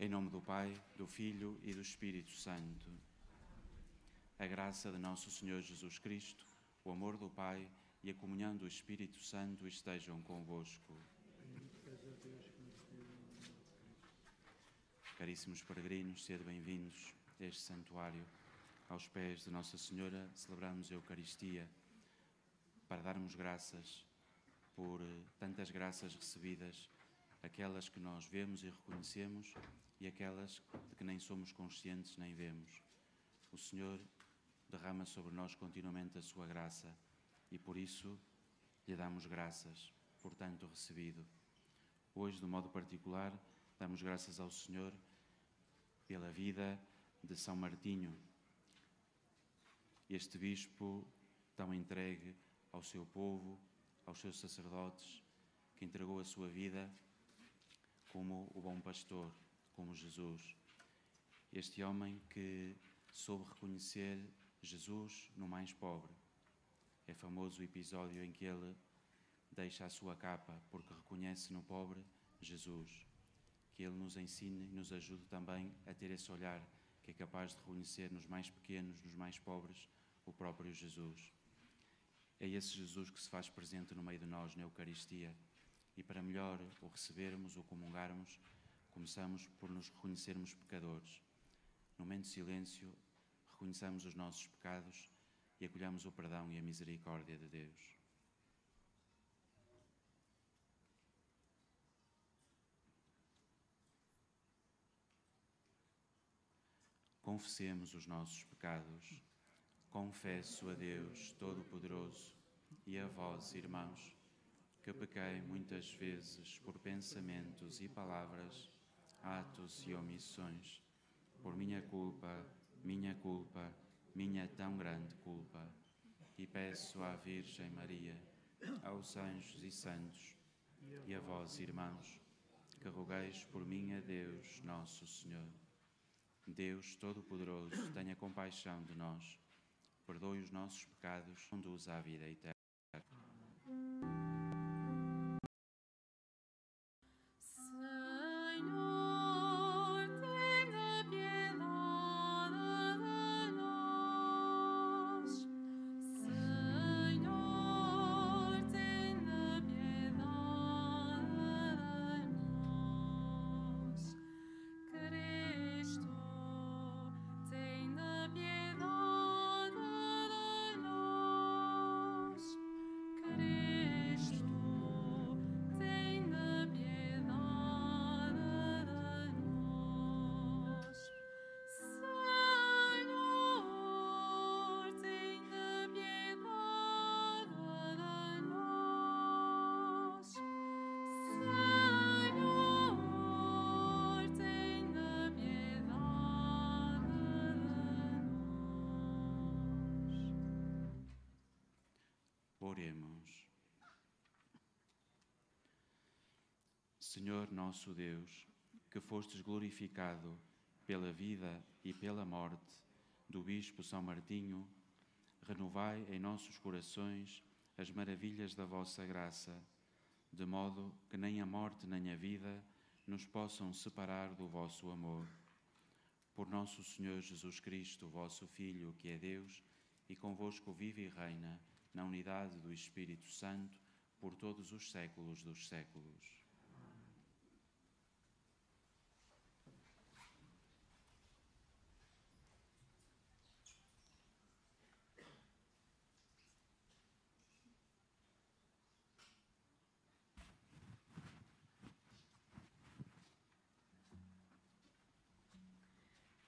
Em nome do Pai, do Filho e do Espírito Santo. A graça de nosso Senhor Jesus Cristo, o amor do Pai e a comunhão do Espírito Santo estejam convosco. Caríssimos peregrinos, sede bem-vindos a este santuário. Aos pés de Nossa Senhora celebramos a Eucaristia para darmos graças por tantas graças recebidas, aquelas que nós vemos e reconhecemos e aquelas de que nem somos conscientes nem vemos. O Senhor derrama sobre nós continuamente a sua graça e por isso lhe damos graças por tanto recebido. Hoje, de modo particular, damos graças ao Senhor pela vida de São Martinho, este bispo tão entregue ao seu povo, aos seus sacerdotes, que entregou a sua vida como o bom pastor, como Jesus. Este homem que soube reconhecer Jesus no mais pobre. É famoso o episódio em que ele deixa a sua capa porque reconhece no pobre Jesus. Que ele nos ensine e nos ajude também a ter esse olhar que é capaz de reconhecer nos mais pequenos, nos mais pobres, o próprio Jesus. É esse Jesus que se faz presente no meio de nós na Eucaristia. E para melhor o recebermos, o comungarmos, começamos por nos reconhecermos pecadores. No momento de silêncio, reconheçamos os nossos pecados e acolhamos o perdão e a misericórdia de Deus. Confessemos os nossos pecados. Confesso a Deus Todo-Poderoso e a vós, irmãos, que pequei muitas vezes por pensamentos e palavras, atos e omissões, por minha culpa, minha tão grande culpa. E peço à Virgem Maria, aos anjos e santos, e a vós, irmãos, que rogueis por mim a Deus, nosso Senhor. Deus Todo-Poderoso, tenha compaixão de nós, perdoe os nossos pecados, conduza à vida eterna. Oremos. Senhor nosso Deus, que fostes glorificado pela vida e pela morte do Bispo São Martinho, renovai em nossos corações as maravilhas da vossa graça, de modo que nem a morte nem a vida nos possam separar do vosso amor. Por nosso Senhor Jesus Cristo, vosso Filho, que é Deus, e convosco vive e reina, na unidade do Espírito Santo, por todos os séculos dos séculos.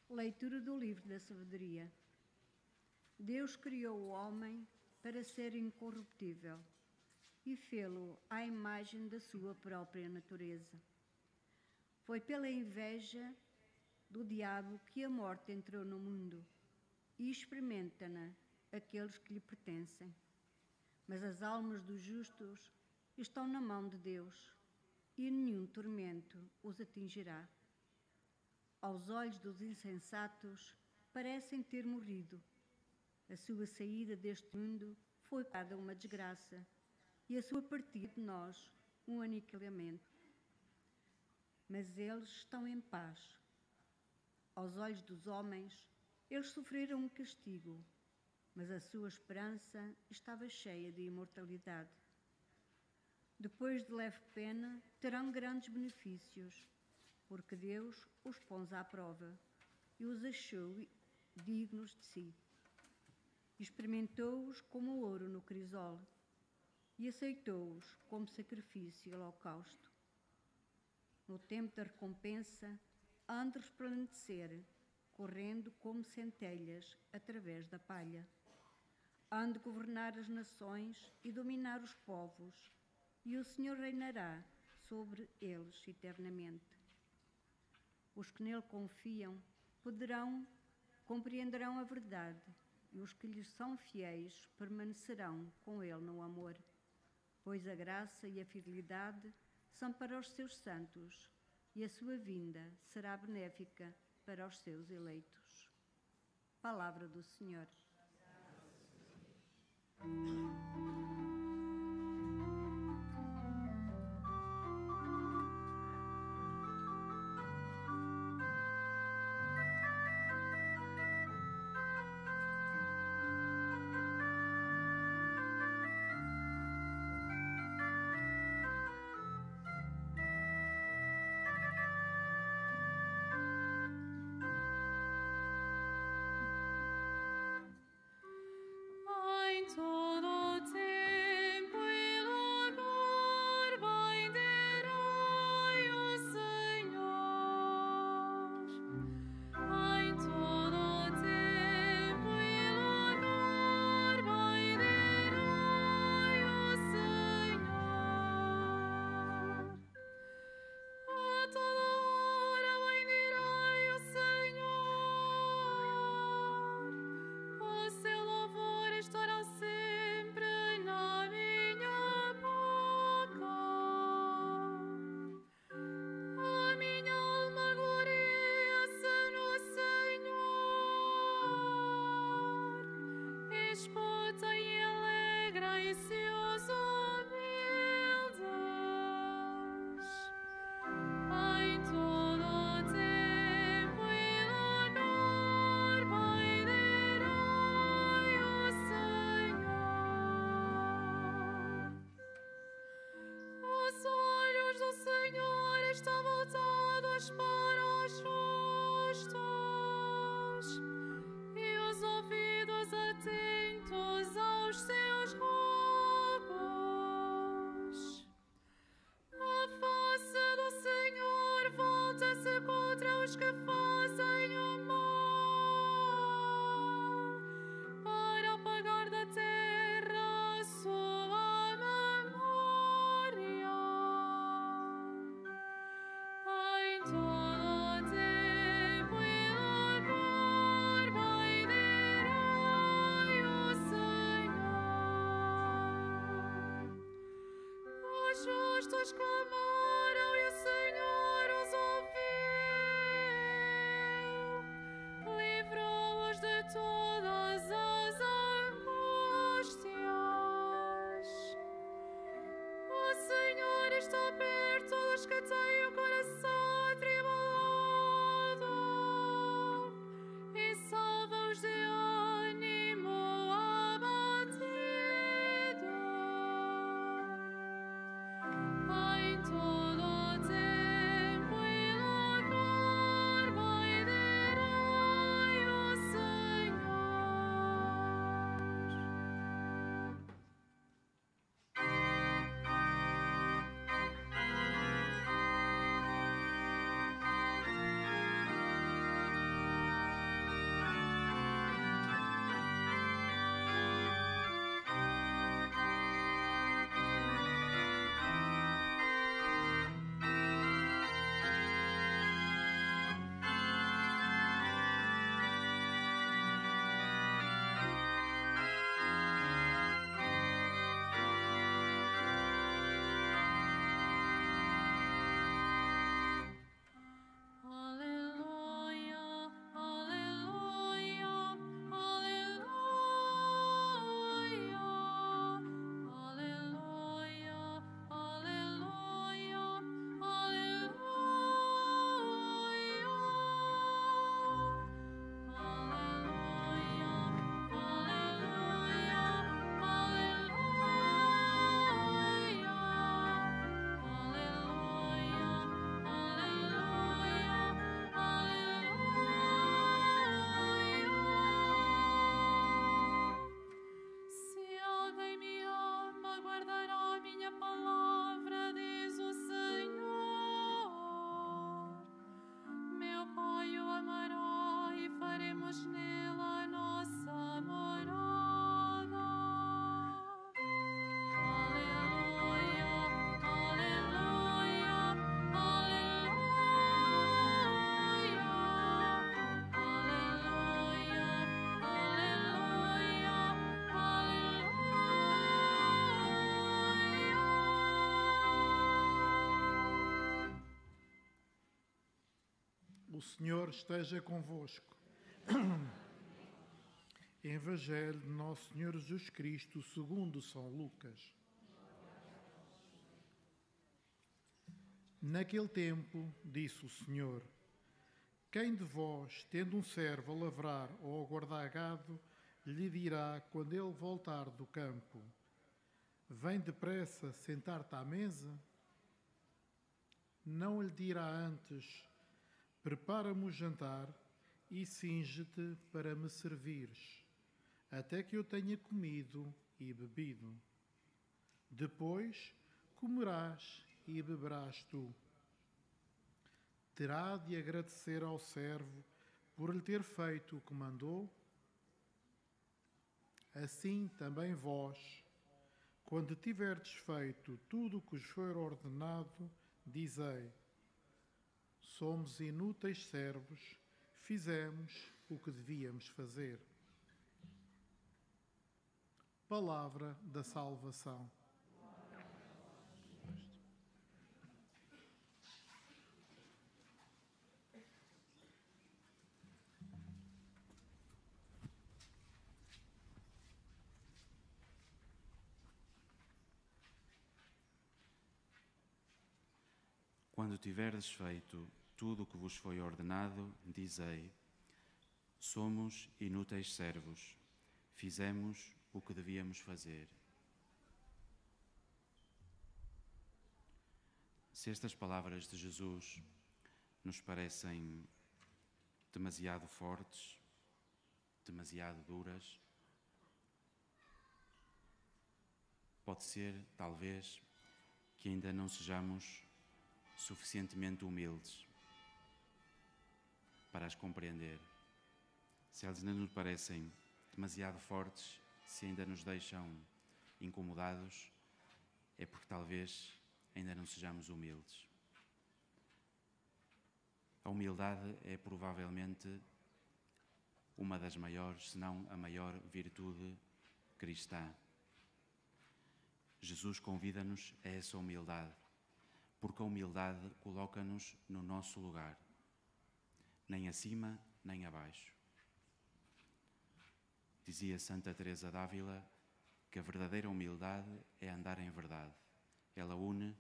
Leitura do livro da sabedoria. Deus criou o homem para ser incorruptível e fê-lo à imagem da sua própria natureza. Foi pela inveja do diabo que a morte entrou no mundo e experimenta-na aqueles que lhe pertencem. Mas as almas dos justos estão na mão de Deus e nenhum tormento os atingirá. Aos olhos dos insensatos parecem ter morrido. A sua saída deste mundo foi cada uma desgraça e a sua partida de nós um aniquilamento. Mas eles estão em paz. Aos olhos dos homens, eles sofreram um castigo, mas a sua esperança estava cheia de imortalidade. Depois de leve pena, terão grandes benefícios, porque Deus os pôs à prova e os achou dignos de si. Experimentou-os como ouro no crisol e aceitou-os como sacrifício e holocausto. No tempo da recompensa, hão de resplandecer, correndo como centelhas através da palha. Hão de governar as nações e dominar os povos, e o Senhor reinará sobre eles eternamente. Os que nele confiam compreenderão a verdade, e os que lhes são fiéis permanecerão com ele no amor, pois a graça e a fidelidade são para os seus santos, e a sua vinda será benéfica para os seus eleitos. Palavra do Senhor. Ai, Senhor esteja convosco. Evangelho de Nosso Senhor Jesus Cristo, segundo São Lucas. Naquele tempo, disse o Senhor: quem de vós, tendo um servo a lavrar ou a guardar gado, lhe dirá, quando ele voltar do campo: vem depressa sentar-te à mesa? Não lhe dirá antes: prepara-me o jantar e cinge-te para me servires, até que eu tenha comido e bebido. Depois comerás e beberás tu. Terá de agradecer ao servo por lhe ter feito o que mandou? Assim também vós, quando tiverdes feito tudo o que vos for ordenado, dizei: somos inúteis servos, fizemos o que devíamos fazer. Palavra da salvação. Quando tiverdes feito tudo o que vos foi ordenado, dizei: somos inúteis servos, fizemos o que devíamos fazer. Se estas palavras de Jesus nos parecem demasiado fortes, demasiado duras, pode ser, talvez, que ainda não sejamos suficientemente humildes para as compreender. Se elas ainda nos parecem demasiado fortes, se ainda nos deixam incomodados, é porque talvez ainda não sejamos humildes. A humildade é provavelmente uma das maiores, se não a maior virtude cristã. Jesus convida-nos a essa humildade, porque a humildade coloca-nos no nosso lugar, nem acima nem abaixo. Dizia Santa Teresa d'Ávila que a verdadeira humildade é andar em verdade. Ela une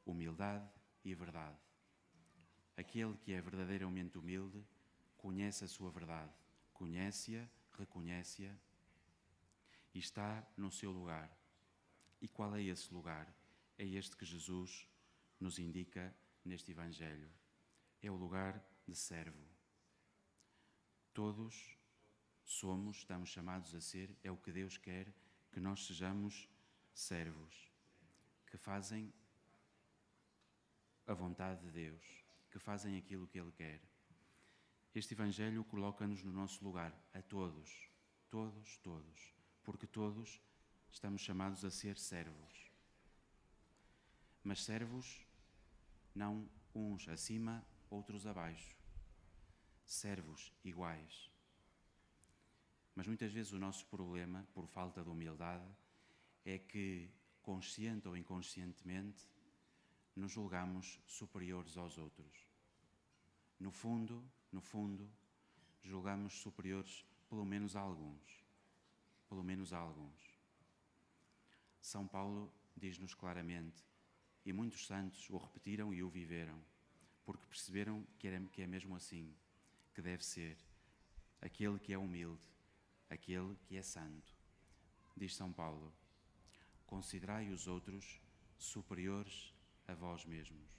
humildade e verdade. Aquele que é verdadeiramente humilde conhece a sua verdade, conhece-a, reconhece-a e está no seu lugar. E qual é esse lugar? É este que Jesus nos indica neste Evangelho. É o lugar de servo. Todos estamos chamados a ser, é o que Deus quer, que nós sejamos servos, que fazem a vontade de Deus, que fazem aquilo que Ele quer. Este Evangelho coloca-nos no nosso lugar, a todos, porque todos estamos chamados a ser servos. Mas servos não uns acima, outros abaixo. Servos iguais. Mas muitas vezes o nosso problema, por falta de humildade, é que, consciente ou inconscientemente, nos julgamos superiores aos outros. No fundo, julgamos superiores pelo menos a alguns. São Paulo diz-nos claramente, e muitos santos o repetiram e o viveram, porque perceberam que é mesmo assim, que deve ser aquele que é humilde, aquele que é santo. Diz São Paulo: considerai os outros superiores a vós mesmos.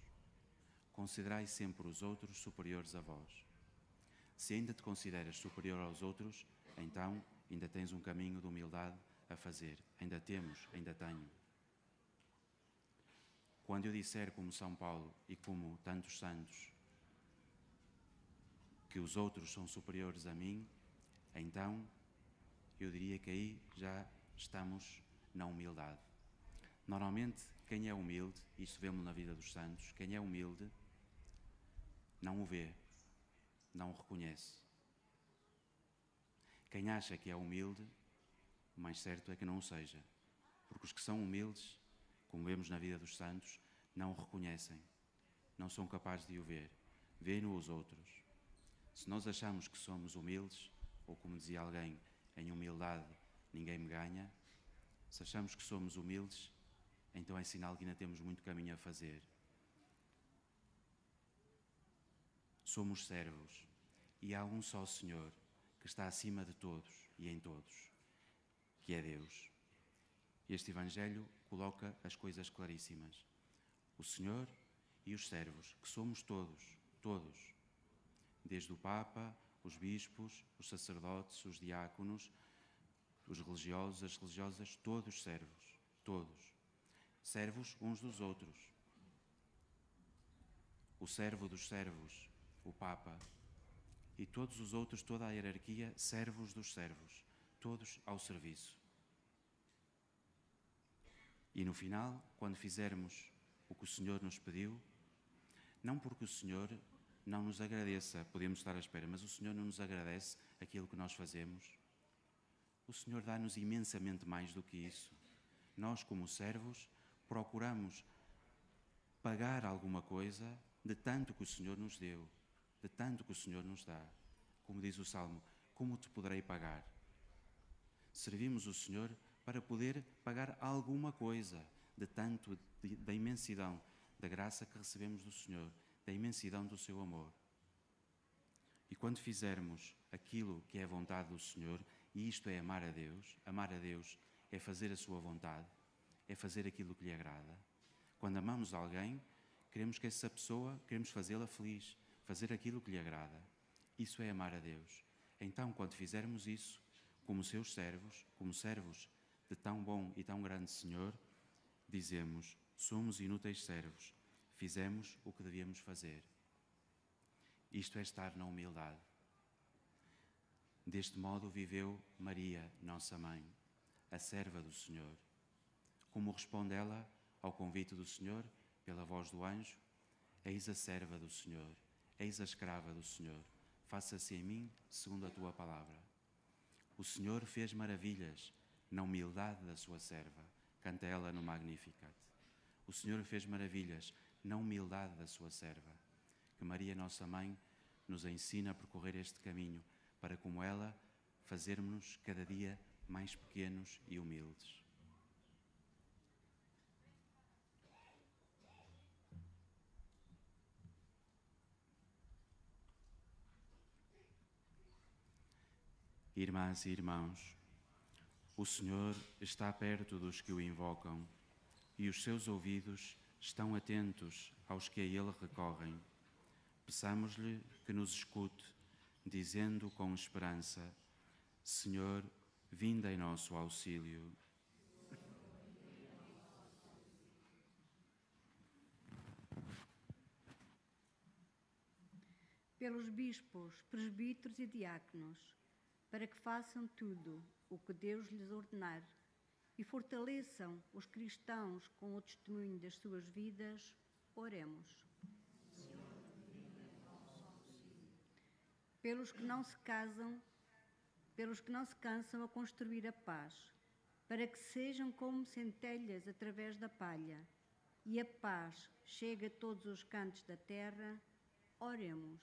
Considerai sempre os outros superiores a vós. Se ainda te consideras superior aos outros, então ainda tens um caminho de humildade a fazer. Ainda tenho. Quando eu disser, como São Paulo e como tantos santos, que os outros são superiores a mim, então eu diria que aí já estamos na humildade. Normalmente, quem é humilde, isso vemos na vida dos santos, quem é humilde não o vê, não o reconhece. Quem acha que é humilde, o mais certo é que não o seja, porque os que são humildes, como vemos na vida dos santos, não o reconhecem, não são capazes de o ver, vêem-no os outros. Se nós achamos que somos humildes, ou como dizia alguém, em humildade ninguém me ganha, se achamos que somos humildes, então é sinal que ainda temos muito caminho a fazer. Somos servos e há um só Senhor que está acima de todos e em todos, que é Deus. Este Evangelho coloca as coisas claríssimas. O Senhor e os servos, que somos todos, desde o Papa, os bispos, os sacerdotes, os diáconos, os religiosos, as religiosas, todos servos, todos. Servos uns dos outros. O servo dos servos, o Papa, e todos os outros, toda a hierarquia, servos dos servos, todos ao serviço. E no final, quando fizermos o que o Senhor nos pediu, não porque o Senhor não nos agradeça, podemos estar à espera, mas o Senhor não nos agradece aquilo que nós fazemos. O Senhor dá-nos imensamente mais do que isso. Nós, como servos, procuramos pagar alguma coisa de tanto que o Senhor nos deu, de tanto que o Senhor nos dá. Como diz o Salmo, como te poderei pagar? Servimos o Senhor para poder pagar alguma coisa de tanto, da imensidão da graça que recebemos do Senhor, da imensidão do seu amor. E quando fizermos aquilo que é a vontade do Senhor, e isto é amar a Deus é fazer a sua vontade, é fazer aquilo que lhe agrada. Quando amamos alguém, queremos que essa pessoa, queremos fazê-la feliz, fazer aquilo que lhe agrada. Isso é amar a Deus. Então, quando fizermos isso, como seus servos, como servos de tão bom e tão grande Senhor, dizemos, somos inúteis servos, fizemos o que devíamos fazer. Isto é estar na humildade. Deste modo viveu Maria, nossa mãe, a serva do Senhor. Como responde ela ao convite do Senhor, pela voz do anjo, eis a serva do Senhor, eis a escrava do Senhor, faça-se em mim segundo a tua palavra. O Senhor fez maravilhas na humildade da sua serva, canta ela no Magnificat. O Senhor fez maravilhas na humildade da sua serva. Que Maria, nossa mãe, nos ensina a percorrer este caminho para, como ela, fazermos-nos cada dia mais pequenos e humildes. Irmãs e irmãos, o Senhor está perto dos que o invocam e os seus ouvidos estão atentos aos que a Ele recorrem. Peçamos-lhe que nos escute, dizendo com esperança, Senhor, vinde em nosso auxílio. Pelos bispos, presbíteros e diáconos, para que façam tudo o que Deus lhes ordenar e fortaleçam os cristãos com o testemunho das suas vidas, oremos. Pelos que não se cansam a construir a paz, para que sejam como centelhas através da palha, e a paz chegue a todos os cantos da terra, oremos.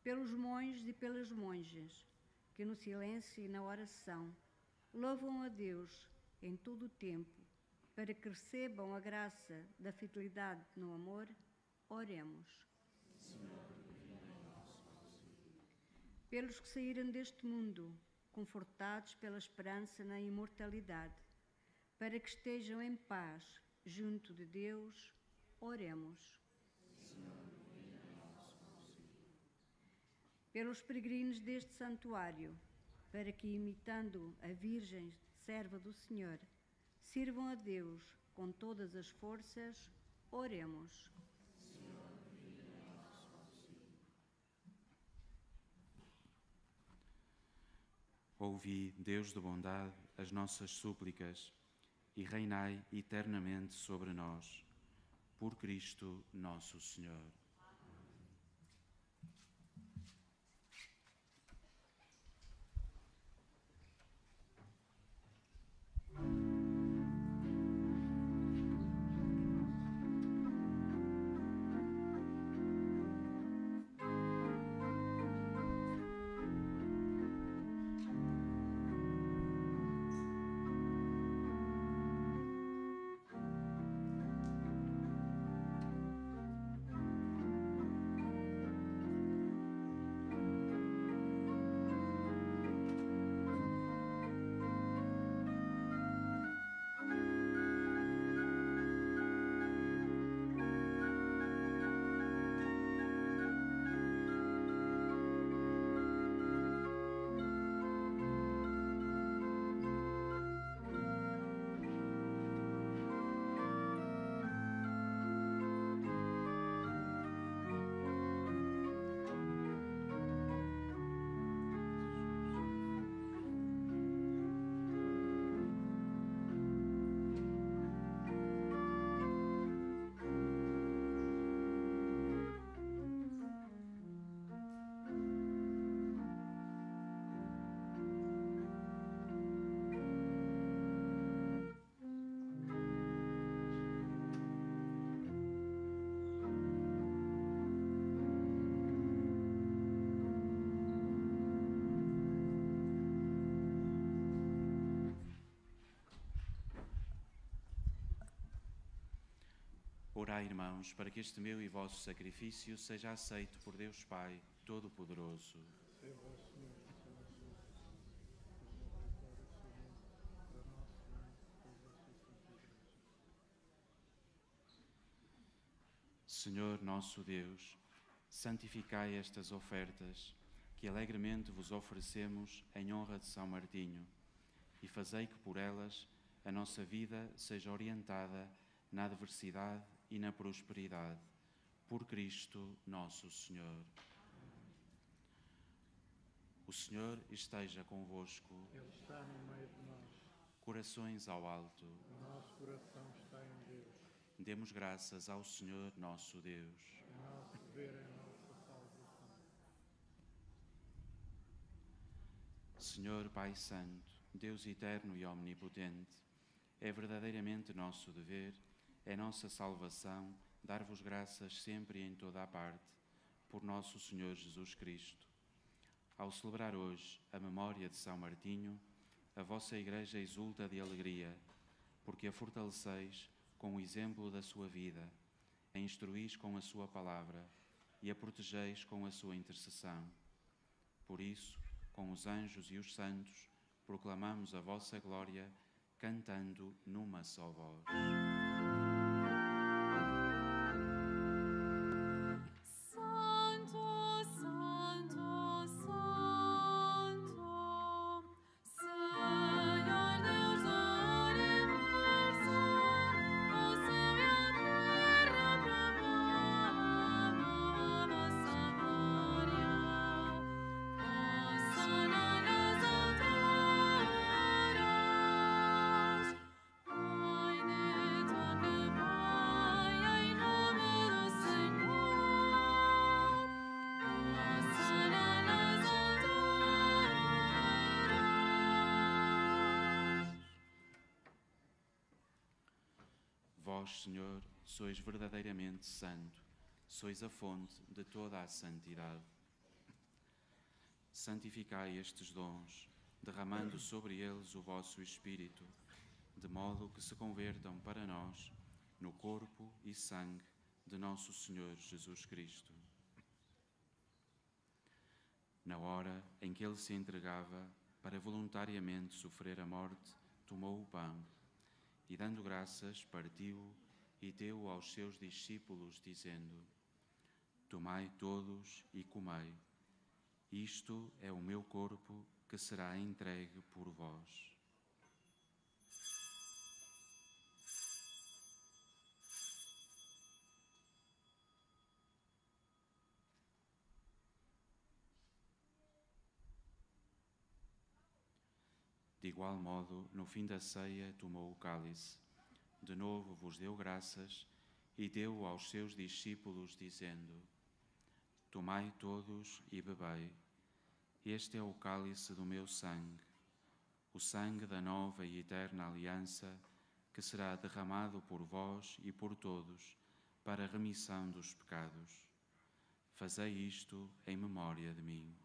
Pelos monges e pelas monjas, que no silêncio e na oração louvam a Deus em todo o tempo, para que recebam a graça da fidelidade no amor, oremos. Pelos que saíram deste mundo, confortados pela esperança na imortalidade, para que estejam em paz junto de Deus, oremos. Pelos peregrinos deste santuário, para que, imitando a Virgem serva do Senhor, sirvam a Deus com todas as forças, oremos. Ouvi, Deus de bondade, as nossas súplicas e reinai eternamente sobre nós. Por Cristo nosso Senhor. Orai, irmãos, para que este meu e vosso sacrifício seja aceito por Deus Pai Todo-Poderoso. Senhor nosso Deus, santificai estas ofertas que alegremente vos oferecemos em honra de São Martinho e fazei que por elas a nossa vida seja orientada na adversidade e na prosperidade. Por Cristo nosso Senhor. O Senhor esteja convosco. Ele está no meio de nós. Corações ao alto. O nosso coração está em Deus. Demos graças ao Senhor nosso Deus. É nosso dever, é nossa salvação. Senhor Pai Santo, Deus eterno e omnipotente, é verdadeiramente nosso dever, é nossa salvação, dar-vos graças sempre e em toda a parte, por nosso Senhor Jesus Cristo. Ao celebrar hoje a memória de São Martinho, a vossa Igreja exulta de alegria, porque a fortaleceis com o exemplo da sua vida, a instruís com a sua palavra e a protegeis com a sua intercessão. Por isso, com os anjos e os santos, proclamamos a vossa glória, cantando numa só voz. Vós, Senhor, sois verdadeiramente santo, sois a fonte de toda a santidade. Santificai estes dons, derramando sobre eles o vosso Espírito, de modo que se convertam para nós no corpo e sangue de nosso Senhor Jesus Cristo. Na hora em que ele se entregava para voluntariamente sofrer a morte, tomou o pão e, dando graças, partiu-o e deu-o aos seus discípulos, dizendo: Tomai todos e comei. Isto é o meu corpo que será entregue por vós. De igual modo, no fim da ceia, tomou o cálice. De novo vos deu graças e deu-o aos seus discípulos, dizendo: Tomai todos e bebei. Este é o cálice do meu sangue, o sangue da nova e eterna aliança, que será derramado por vós e por todos para a remissão dos pecados. Fazei isto em memória de mim.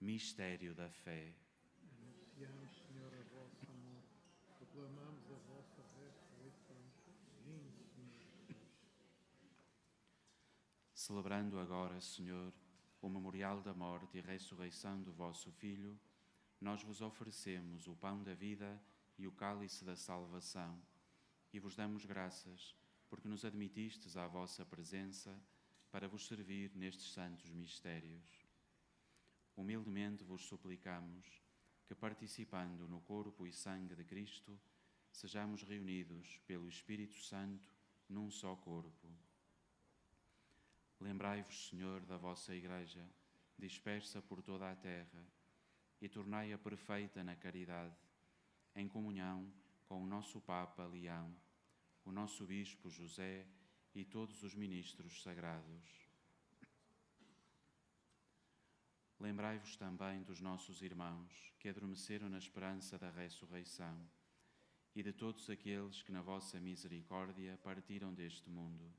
Mistério da fé. Anunciamos, Senhor, a vossa morte. Proclamamos a vossa ressurreição. Vinde, Senhor Jesus. Celebrando agora, Senhor, o memorial da morte e ressurreição do vosso Filho, nós vos oferecemos o pão da vida e o cálice da salvação, e vos damos graças, porque nos admitistes à vossa presença para vos servir nestes santos mistérios. Humildemente vos suplicamos que, participando no corpo e sangue de Cristo, sejamos reunidos pelo Espírito Santo num só corpo. Lembrai-vos, Senhor, da vossa Igreja, dispersa por toda a terra, e tornai-a perfeita na caridade, em comunhão com o nosso Papa Leão, o nosso Bispo José e todos os ministros sagrados. Lembrai-vos também dos nossos irmãos que adormeceram na esperança da ressurreição e de todos aqueles que na vossa misericórdia partiram deste mundo.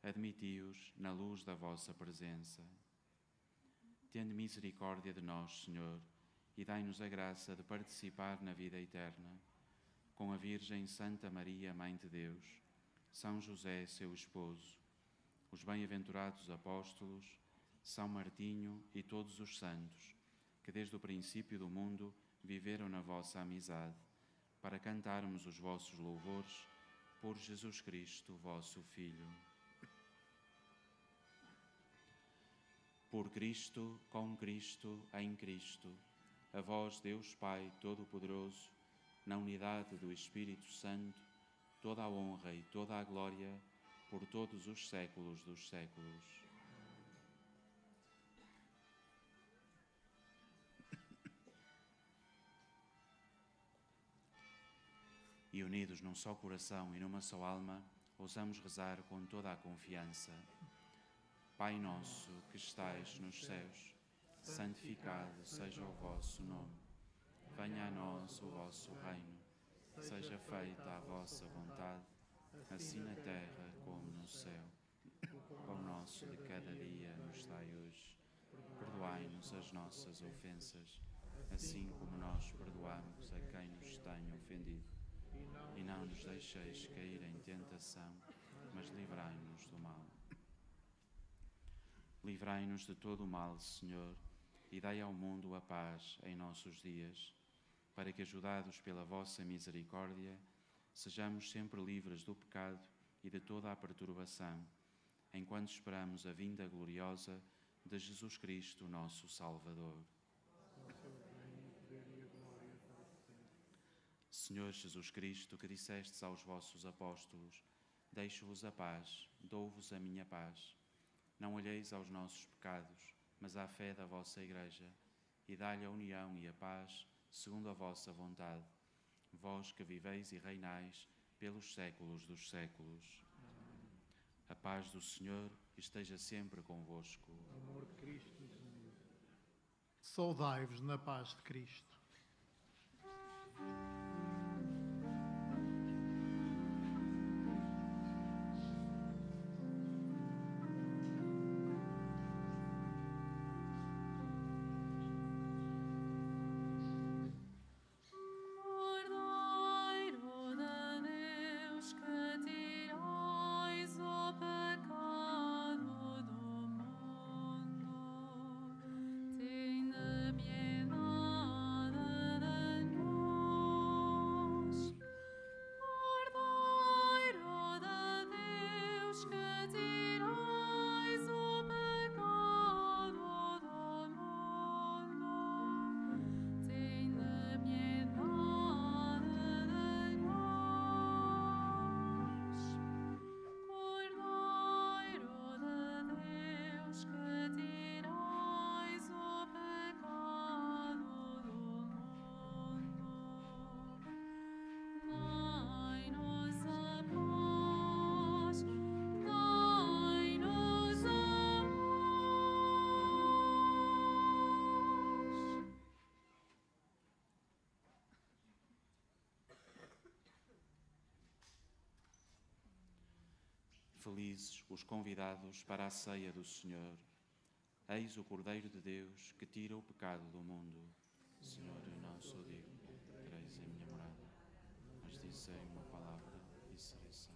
admiti-os na luz da vossa presença. Tende misericórdia de nós, Senhor, e dai-nos a graça de participar na vida eterna, com a Virgem Santa Maria, Mãe de Deus, São José, seu esposo, os bem-aventurados apóstolos, São Martinho e todos os santos, que desde o princípio do mundo viveram na vossa amizade, para cantarmos os vossos louvores por Jesus Cristo, vosso Filho. Por Cristo, com Cristo, em Cristo, a vós, Deus Pai Todo-Poderoso, na unidade do Espírito Santo, toda a honra e toda a glória, por todos os séculos dos séculos. E unidos num só coração e numa só alma, ousamos rezar com toda a confiança. Pai nosso que estais nos céus, santificado seja o vosso nome. Venha a nós o vosso reino. Seja feita a vossa vontade, assim na terra como no céu. O pão nosso de cada dia nos dai hoje. Perdoai-nos as nossas ofensas, assim como nós perdoamos a quem nos tem ofendido. E não nos deixeis cair em tentação, mas livrai-nos do mal. Livrai-nos de todo o mal, Senhor, e dai ao mundo a paz em nossos dias, para que, ajudados pela vossa misericórdia, sejamos sempre livres do pecado e de toda a perturbação, enquanto esperamos a vinda gloriosa de Jesus Cristo, nosso Salvador. Senhor Jesus Cristo, que dissestes aos vossos apóstolos: deixo-vos a paz, dou-vos a minha paz. Não olheis aos nossos pecados, mas à fé da vossa Igreja, e dai-lhe a união e a paz, segundo a vossa vontade. Vós que viveis e reinais pelos séculos dos séculos. Amém. A paz do Senhor esteja sempre convosco. Amor de Cristo nos uniu. Saudai-vos na paz de Cristo. Felizes os convidados para a ceia do Senhor. Eis o Cordeiro de Deus que tira o pecado do mundo. Senhor, eu não sou digno que entreis em minha morada, mas dizei uma palavra e serei salvo.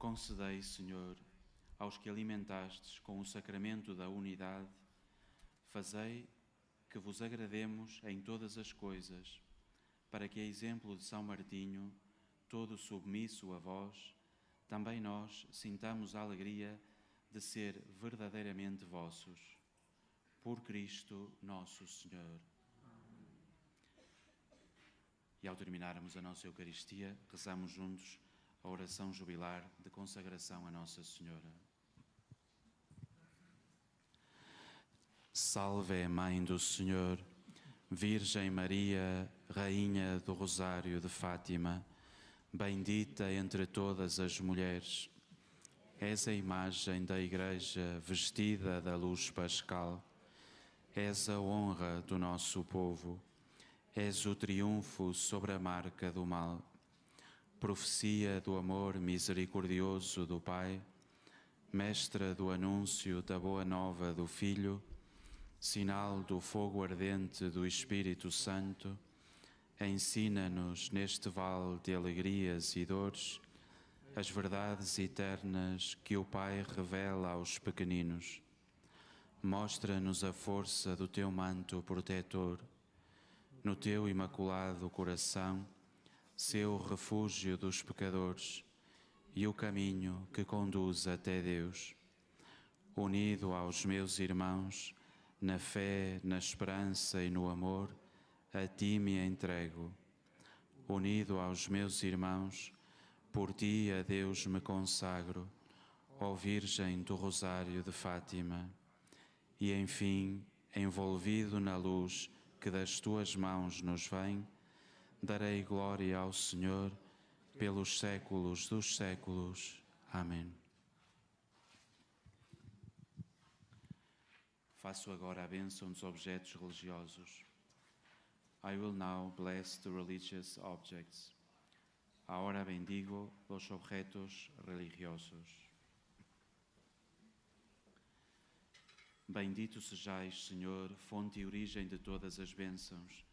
Concedei, Senhor, aos que alimentastes com o sacramento da unidade, fazei que vos agrademos em todas as coisas, para que, a exemplo de São Martinho, todo submisso a vós, também nós sintamos a alegria de ser verdadeiramente vossos. Por Cristo nosso Senhor. E ao terminarmos a nossa Eucaristia, rezamos juntos a oração jubilar de consagração a Nossa Senhora. Salve a Mãe do Senhor, Virgem Maria, Rainha do Rosário de Fátima, bendita entre todas as mulheres. És a imagem da Igreja vestida da luz pascal. És a honra do nosso povo. És o triunfo sobre a marca do mal. Profecia do amor misericordioso do Pai, mestra do anúncio da boa nova do Filho, sinal do fogo ardente do Espírito Santo, ensina-nos neste vale de alegrias e dores as verdades eternas que o Pai revela aos pequeninos. Mostra-nos a força do teu manto protetor. No teu imaculado coração, seu refúgio dos pecadores e o caminho que conduz até Deus. Unido aos meus irmãos, na fé, na esperança e no amor, a ti me entrego. Unido aos meus irmãos, por ti a Deus me consagro, ó Virgem do Rosário de Fátima. E, enfim, envolvido na luz que das tuas mãos nos vem, darei glória ao Senhor pelos séculos dos séculos. Amém. Faço agora a bênção dos objetos religiosos. I will now bless the religious objects. Ahora bendigo los objetos religiosos. Bendito sejais, Senhor, fonte e origem de todas as bênçãos,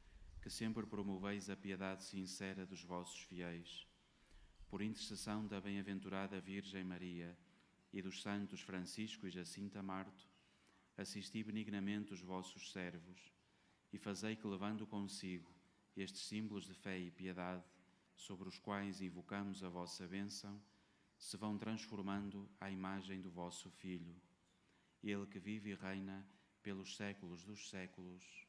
que sempre promoveis a piedade sincera dos vossos fiéis. Por intercessão da bem-aventurada Virgem Maria e dos santos Francisco e Jacinta Marto, assisti benignamente os vossos servos e fazei que, levando consigo estes símbolos de fé e piedade, sobre os quais invocamos a vossa bênção, se vão transformando à imagem do vosso Filho, Ele que vive e reina pelos séculos dos séculos.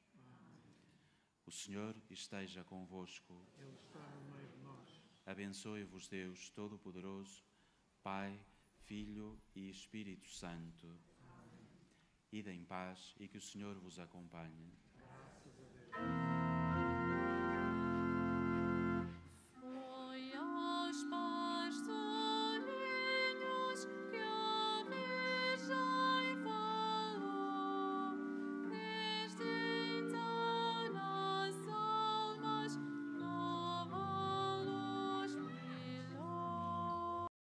O Senhor esteja convosco. Ele está no meio de nós. Abençoe-vos Deus Todo-Poderoso, Pai, Filho e Espírito Santo. Amém. Ide em paz e que o Senhor vos acompanhe. Graças a Deus.